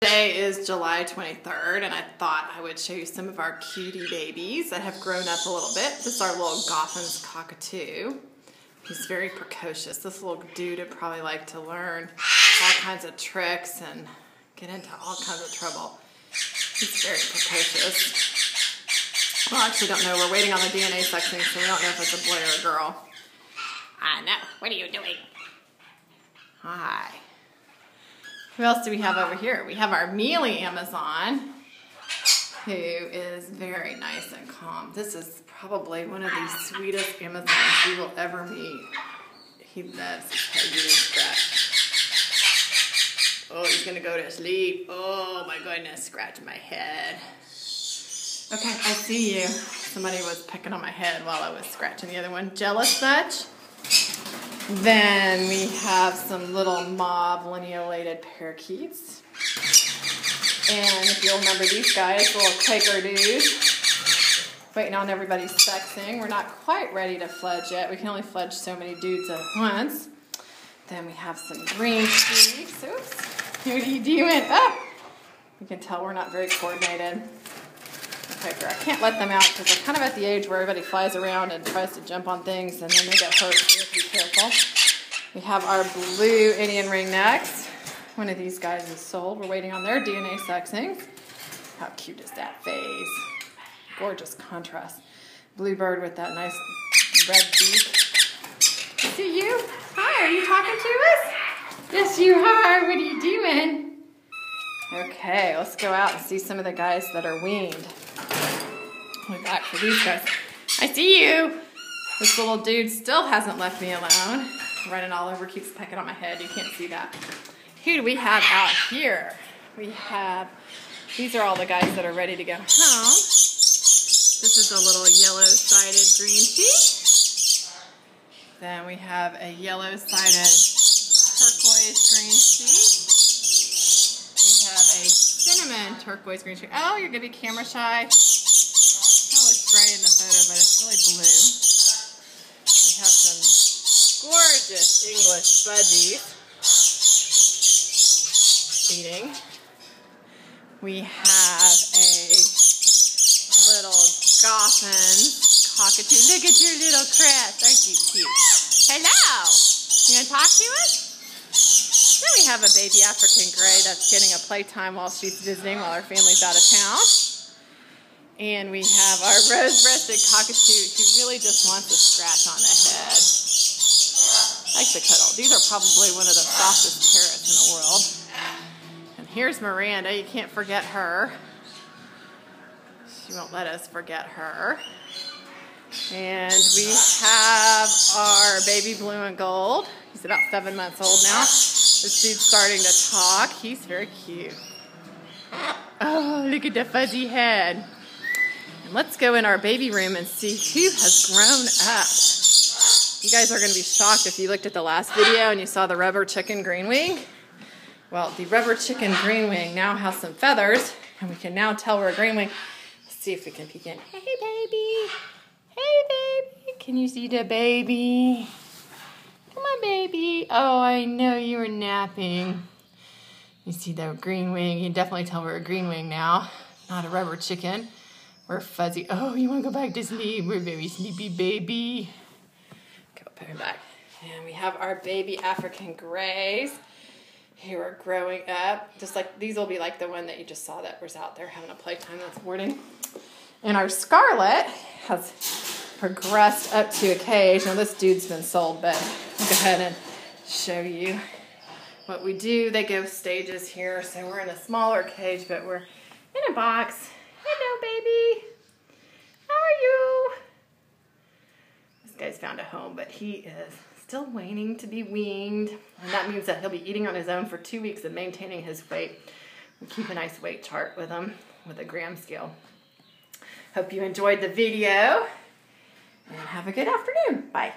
Today is July 23rd, and I thought I would show you some of our cutie babies that have grown up a little bit. This is our little Gotham's cockatoo. He's very precocious. This little dude would probably like to learn all kinds of tricks and get into all kinds of trouble. He's very precocious. Well, I actually don't know. We're waiting on the DNA section, so we don't know if it's a boy or a girl. I know. What are you doing? Hi. Who else do we have over here? We have our Mealy Amazon, who is very nice and calm. This is probably one of the sweetest Amazons you will ever meet. He loves his head getting scratched. Oh, he's gonna go to sleep. Oh my goodness, scratch my head. Okay, I see you. Somebody was pecking on my head while I was scratching the other one. Jealous much? Then we have some little mauve lineolated parakeets. And if you'll remember these guys, little Quaker dudes, waiting on everybody's sexing. We're not quite ready to fledge yet. We can only fledge so many dudes at once. Then we have some green cheeks. Oops. What are you doing? Ah! You can tell we're not very coordinated. Quaker. I can't let them out because they're kind of at the age where everybody flies around and tries to jump on things and then they get hurt, so you have to be careful. We have our blue Indian ringnecks. One of these guys is sold. We're waiting on their DNA sexing. How cute is that face? Gorgeous contrast. Bluebird with that nice red beak. See you? Hi, are you talking to us? Yes, you are. What are you doing? Okay, let's go out and see some of the guys that are weaned. We're back for these guys. I see you. This little dude still hasn't left me alone. Running all over, keeps pecking on my head. You can't see that. Who do we have out here? We have, these are all the guys that are ready to go home. This is a little yellow-sided green cheek. Then we have a yellow-sided turquoise green cheek. We have a cinnamon turquoise green cheek. Oh, you're going to be camera shy. Gray in the photo, but it's really blue. We have some gorgeous English budgies eating. We have a little Gotham's cockatoo. Look at your little crest. Aren't you cute? Hello. You gonna talk to us? Then we have a baby African gray that's getting a playtime while she's visiting while her family's out of town. And we have our rose-breasted cockatoo who really just wants to scratch on the head. Likes to cuddle. These are probably one of the softest parrots in the world. And here's Miranda. You can't forget her. She won't let us forget her. And we have our baby blue and gold. He's about 7 months old now. This dude's starting to talk. He's very cute. Oh, look at the fuzzy head. Let's go in our baby room and see who has grown up. You guys are going to be shocked if you looked at the last video and you saw the rubber chicken green wing. Well, the rubber chicken green wing now has some feathers, and we can now tell we're a green wing. Let's see if we can peek in. Hey, baby. Hey, baby. Can you see the baby? Come on, baby. Oh, I know you were napping. You see the green wing. You can definitely tell we're a green wing now, not a rubber chicken. We're fuzzy. Oh, you want to go back to sleep? We're very sleepy, baby. Okay, we'll put him back. And we have our baby African grays who are growing up. Just like, these will be like the one that you just saw that was out there having a playtime that's boarding. And our scarlet has progressed up to a cage. Now, this dude's been sold, but I'll go ahead and show you what we do. They go stages here, so we're in a smaller cage, but we're in a box. Hello, baby. How are you? This guy's found a home, but he is still waiting to be weaned. And that means that he'll be eating on his own for 2 weeks and maintaining his weight. We keep a nice weight chart with him with a gram scale. Hope you enjoyed the video. And have a good afternoon. Bye.